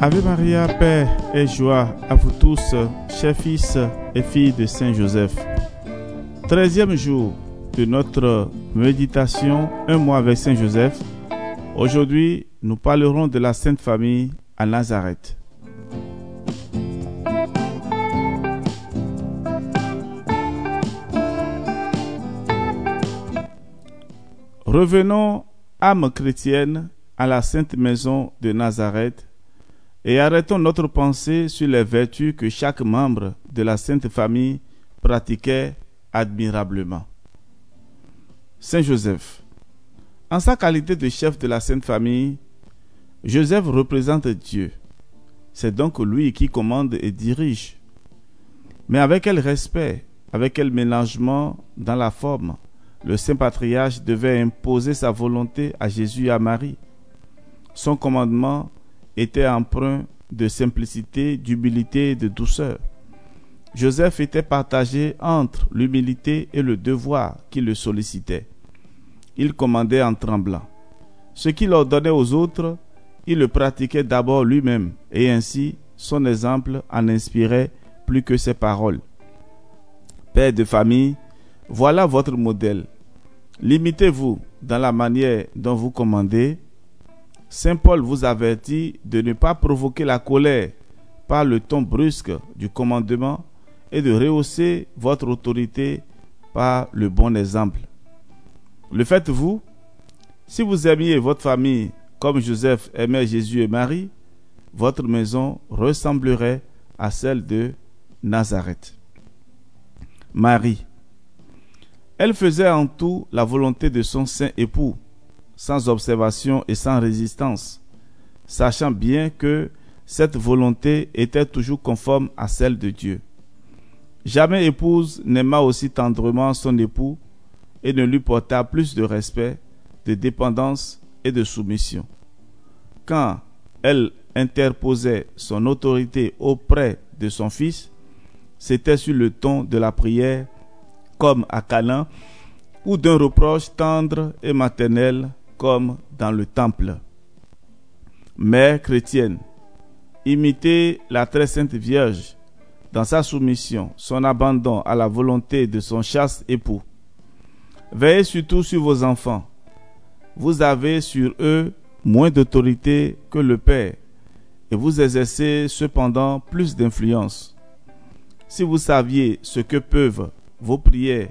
Ave Maria, paix et joie à vous tous, chers fils et filles de Saint Joseph. 13e jour de notre méditation, un mois avec Saint Joseph. Aujourd'hui, nous parlerons de la Sainte Famille à Nazareth. Revenons, âme chrétienne, à la Sainte Maison de Nazareth et arrêtons notre pensée sur les vertus que chaque membre de la Sainte Famille pratiquait admirablement. Saint Joseph. En sa qualité de chef de la Sainte Famille, Joseph représente Dieu. C'est donc lui qui commande et dirige. Mais avec quel respect, avec quel ménagement dans la forme, le Saint Patriarche devait imposer sa volonté à Jésus et à Marie. Son commandement était empreint de simplicité, d'humilité et de douceur. Joseph était partagé entre l'humilité et le devoir qui le sollicitait. Il commandait en tremblant. Ce qu'il ordonnait aux autres, il le pratiquait d'abord lui-même, et ainsi son exemple en inspirait plus que ses paroles. Père de famille, voilà votre modèle. Limitez-vous dans la manière dont vous commandez. Saint Paul vous avertit de ne pas provoquer la colère par le ton brusque du commandement et de rehausser votre autorité par le bon exemple. Le faites-vous? Si vous aimiez votre famille comme Joseph aimait Jésus et Marie, votre maison ressemblerait à celle de Nazareth. Marie. Elle faisait en tout la volonté de son saint époux, sans observation et sans résistance, sachant bien que cette volonté était toujours conforme à celle de Dieu. Jamais épouse n'aima aussi tendrement son époux et ne lui porta plus de respect, de dépendance et de soumission. Quand elle interposait son autorité auprès de son fils, c'était sur le ton de la prière, comme à Cana, ou d'un reproche tendre et maternel, comme dans le temple. Mère chrétienne, imitez la très sainte Vierge dans sa soumission, son abandon à la volonté de son chaste époux. Veillez surtout sur vos enfants. Vous avez sur eux moins d'autorité que le Père, et vous exercez cependant plus d'influence. Si vous saviez ce que peuvent vos prières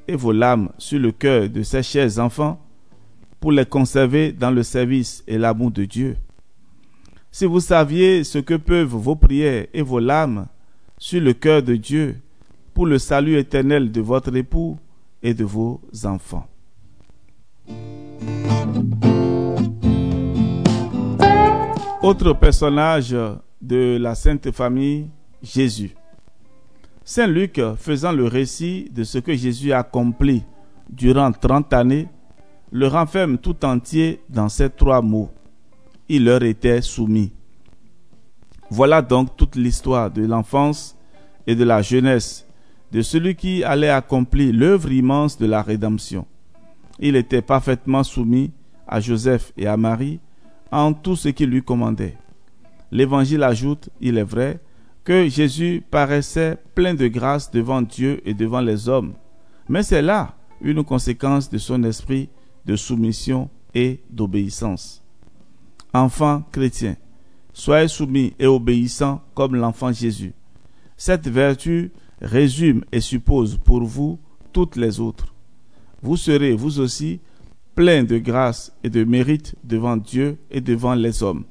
et vos larmes sur le cœur de ces chers enfants, pour les conserver dans le service et l'amour de Dieu. Si vous saviez ce que peuvent vos prières et vos larmes sur le cœur de Dieu, pour le salut éternel de votre époux et de vos enfants. Autre personnage de la Sainte Famille, Jésus. Saint Luc, faisant le récit de ce que Jésus a accompli durant 30 années, le renferme tout entier dans ces 3 mots. Il leur était soumis. Voilà donc toute l'histoire de l'enfance et de la jeunesse de celui qui allait accomplir l'œuvre immense de la rédemption. Il était parfaitement soumis à Joseph et à Marie en tout ce qu'il lui commandait. L'Évangile ajoute, il est vrai, que Jésus paraissait plein de grâce devant Dieu et devant les hommes. Mais c'est là une conséquence de son esprit de soumission et d'obéissance. Enfants chrétiens, soyez soumis et obéissants comme l'enfant Jésus. Cette vertu résume et suppose pour vous toutes les autres. Vous serez, vous aussi, pleins de grâce et de mérite devant Dieu et devant les hommes.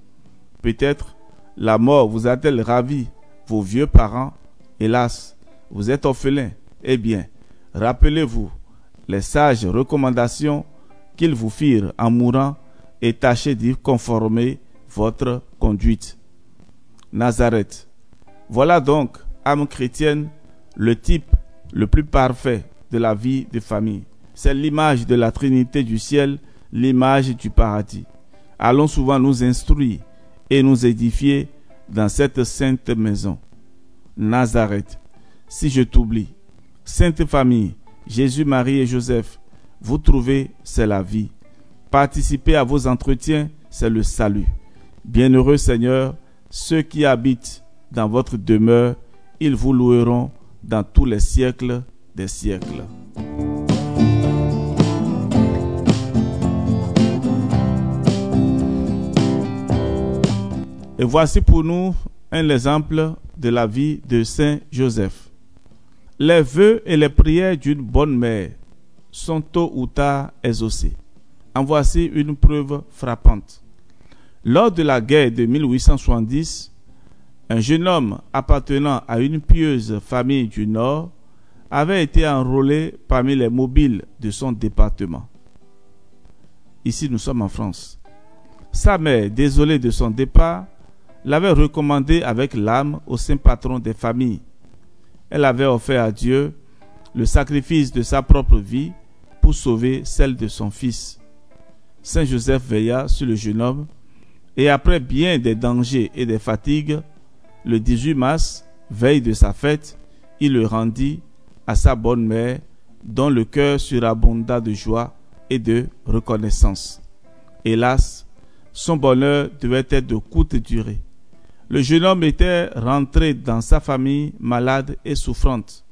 Peut-être la mort vous a-t-elle ravi, vos vieux parents. Hélas, vous êtes orphelins. Eh bien, rappelez-vous les sages recommandations qu'ils vous firent en mourant et tâchez d'y conformer votre conduite. Nazareth. Voilà donc, âme chrétienne, le type le plus parfait de la vie de famille. C'est l'image de la Trinité du ciel, l'image du paradis. Allons souvent nous instruire et nous édifier dans cette sainte maison. Nazareth. Si je t'oublie, Sainte Famille, Jésus, Marie et Joseph, vous trouvez, c'est la vie. Participer à vos entretiens, c'est le salut. Bienheureux Seigneur, ceux qui habitent dans votre demeure, ils vous loueront dans tous les siècles des siècles. Et voici pour nous un exemple de la vie de Saint Joseph. Les vœux et les prières d'une bonne mère sont tôt ou tard exaucés. En voici une preuve frappante. Lors de la guerre de 1870, un jeune homme appartenant à une pieuse famille du Nord avait été enrôlé parmi les mobiles de son département. Ici, nous sommes en France. Sa mère, désolée de son départ, l'avait recommandé avec l'âme au saint patron des familles. Elle avait offert à Dieu le sacrifice de sa propre vie pour sauver celle de son fils. Saint Joseph veilla sur le jeune homme et après bien des dangers et des fatigues, le 18 mars, veille de sa fête, il le rendit à sa bonne mère, dont le cœur surabonda de joie et de reconnaissance. Hélas, son bonheur devait être de courte durée. Le jeune homme était rentré dans sa famille malade et souffrante.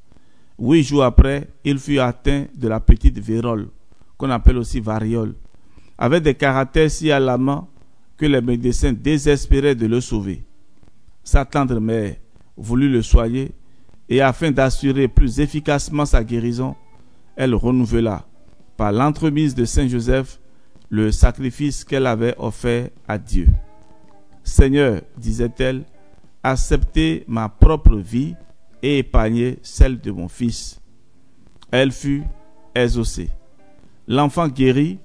8 jours après, il fut atteint de la petite vérole, qu'on appelle aussi variole, avec des caractères si alarmants que les médecins désespéraient de le sauver. Sa tendre mère voulut le soigner et afin d'assurer plus efficacement sa guérison, elle renouvela, par l'entremise de Saint Joseph, le sacrifice qu'elle avait offert à Dieu. « Seigneur, disait-elle, acceptez ma propre vie et épargnez celle de mon fils. » Elle fut exaucée. L'enfant guérit,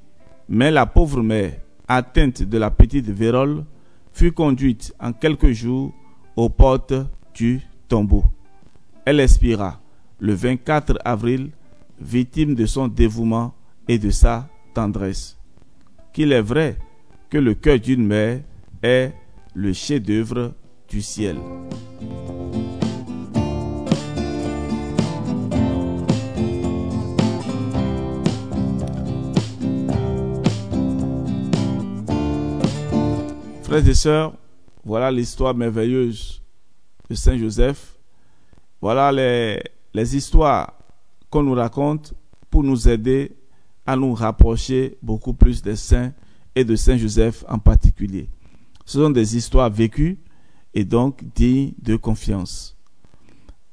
mais la pauvre mère, atteinte de la petite vérole, fut conduite en quelques jours aux portes du tombeau. Elle expira le 24 avril, victime de son dévouement et de sa tendresse. Qu'il est vrai que le cœur d'une mère est le chef-d'œuvre du ciel. Frères et sœurs, voilà l'histoire merveilleuse de Saint Joseph. Voilà les histoires qu'on nous raconte pour nous aider à nous rapprocher beaucoup plus des saints et de Saint Joseph en particulier. Ce sont des histoires vécues et donc dignes de confiance.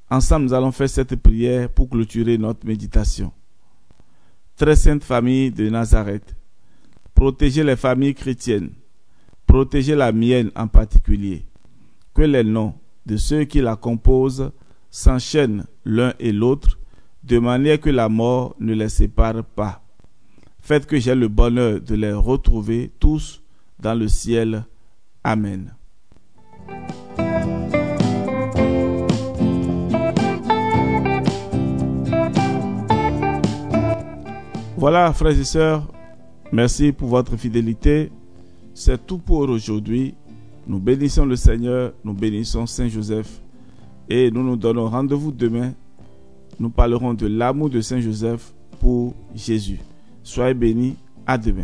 Ensemble, nous allons faire cette prière pour clôturer notre méditation. Très sainte famille de Nazareth, protégez les familles chrétiennes, protégez la mienne en particulier. Que les noms de ceux qui la composent s'enchaînent l'un et l'autre, de manière que la mort ne les sépare pas. Faites que j'ai le bonheur de les retrouver tous dans le ciel. Amen. Voilà, frères et sœurs, merci pour votre fidélité. C'est tout pour aujourd'hui. Nous bénissons le Seigneur, nous bénissons Saint Joseph et nous nous donnons rendez-vous demain. Nous parlerons de l'amour de Saint Joseph pour Jésus. Soyez bénis, à demain.